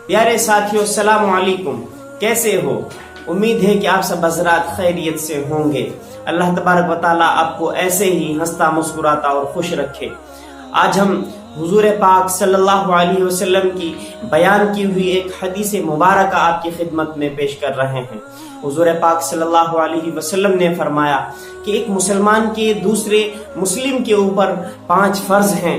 प्यारे साथियों, अस्सलाम वालेकुम। कैसे हो? उम्मीद है कि आप सब हज़रात खैरियत से होंगे। अल्लाह तबारक व तआला आपको ऐसे ही हंसता मुस्कुराता और खुश रखे। आज हम हुजूर पाक सल्लल्लाहु अलैहि वसल्लम की बयान की हुई एक हदीस मुबारक आपकी खिदमत में पेश कर रहे हैं। हुजूर पाक सल्लल्लाहु अलैहि वसल्लम ने फरमाया कि एक मुसलमान के दूसरे मुस्लिम के ऊपर 5 फर्ज हैं,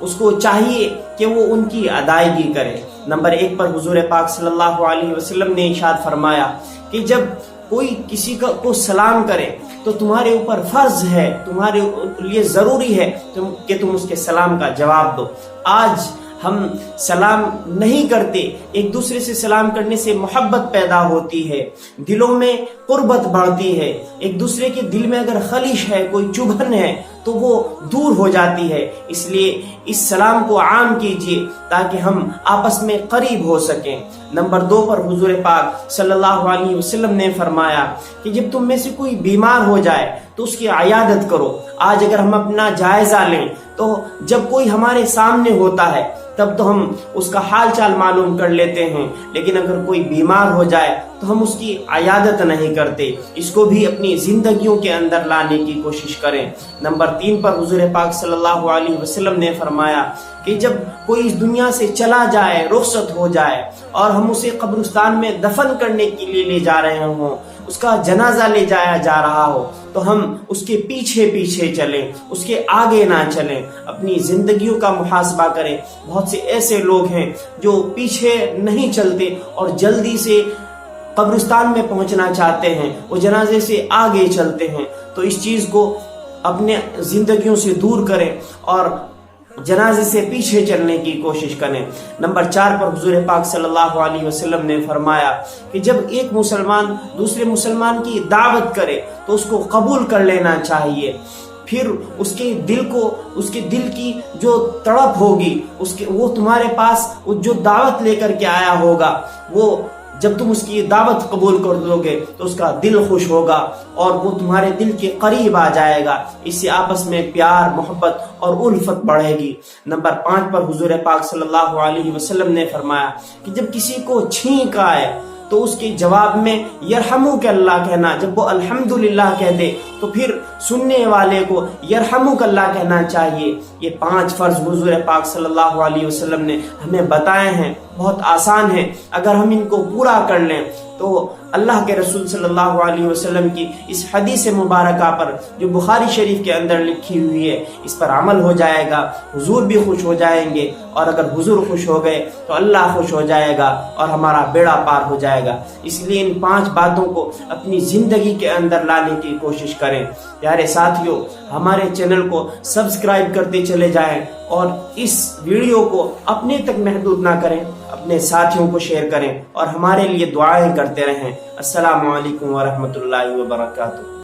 उसको चाहिए कि वो उनकी अदायगी करे। नंबर 1 पर हुजूर पाक सल्लल्लाहु अलैहि वसल्लम ने इरशाद फरमाया कि जब कोई किसी को सलाम करे तो तुम्हारे ऊपर फर्ज है, तुम्हारे लिए जरूरी है कि तुम उसके सलाम का जवाब दो। आज हम सलाम नहीं करते, एक दूसरे से सलाम करने से मोहब्बत पैदा होती है, दिलों में कुर्बत बढ़ती है। एक दूसरे के दिल में अगर खलिश है, कोई चुभन है तो वो दूर हो जाती है। इसलिए इस सलाम को आम कीजिए ताकि हम आपस में करीब हो सकें। नंबर 2 पर हुजूर पाक सल्लल्लाहु अलैहि वसल्लम ने फरमाया कि जब तुम में से कोई बीमार हो जाए तो उसकी इयादत करो। आज अगर हम अपना जायजा लें तो जब कोई हमारे सामने होता है तब तो हम उसका हाल चाल मालूम कर लेते हैं, लेकिन अगर कोई बीमार हो जाए तो हम उसकी इयादत नहीं करते। इसको भी अपनी जिंदगियों के अंदर लाने की कोशिश करें। नंबर 3 पर हुजूर पाक सल्लल्लाहु अलैहि वसल्लम ने फरमाया कि जब कोई इस दुनिया से चला जाए, रुखसत हो जाए और हम उसे कब्रिस्तान में दफन करने के लिए ले जा रहे हों, उसका जनाजा ले जाया जा रहा हो, तो हम उसके पीछे पीछे चलें, उसके आगे ना चलें। अपनी जिंदगियों का मुहासबा करें। बहुत से ऐसे लोग हैं जो पीछे नहीं चलते और जल्दी से कब्रिस्तान में पहुंचना चाहते हैं, वो जनाजे से आगे चलते हैं। तो इस चीज को अपने जिंदगियों से दूर करें और जनाजे से पीछे चलने की कोशिश करें। नंबर 4 पर हुजूर पाक सल्लल्लाहु अलैहि वसल्लम ने फरमाया कि जब एक मुसलमान दूसरे मुसलमान की दावत करे तो उसको कबूल कर लेना चाहिए। फिर उसके दिल की जो तड़प होगी, वो तुम्हारे पास जो दावत लेकर के आया होगा, वो जब तुम उसकी दावत कबूल कर दोगे तो उसका दिल खुश होगा और वो तुम्हारे दिल के करीब आ जाएगा। इससे आपस में प्यार, मोहब्बत और उल्फत बढ़ेगी। नंबर 5 पर हुजूर पाक सल्लल्लाहु अलैहि वसल्लम ने फरमाया कि जब किसी को छींक आए तो उसके जवाब में यरहमुक अल्लाह कहना। जब वो अल्हम्दुलिल्लाह कह दे तो फिर सुनने वाले को यरहमुक अल्लाह कहना चाहिए। ये 5 फर्ज हुजूर पाक सल्लल्लाहु अलैहि वसल्लम ने हमें बताए हैं। बहुत आसान है, अगर हम इनको पूरा कर लें तो अल्लाह के रसूल सल्लल्लाहु अलैहि वसल्लम की इस हदीस मुबारका पर जो बुखारी शरीफ के अंदर लिखी हुई है, इस पर अमल हो जाएगा। हुजूर भी खुश हो जाएंगे और अगर हुजूर खुश हो गए तो अल्लाह खुश हो जाएगा और हमारा बेड़ा पार हो जाएगा। इसलिए इन 5 बातों को अपनी जिंदगी के अंदर लाने की कोशिश करें। प्यारे साथियों, हमारे चैनल को सब्सक्राइब करते चले जाएं और इस वीडियो को अपने तक महदूद ना करें, अपने साथियों को शेयर करें और हमारे लिए दुआएं करते रहें। अस्सलामु अलैकुम व रहमतुल्लाहि व बरकातुहू।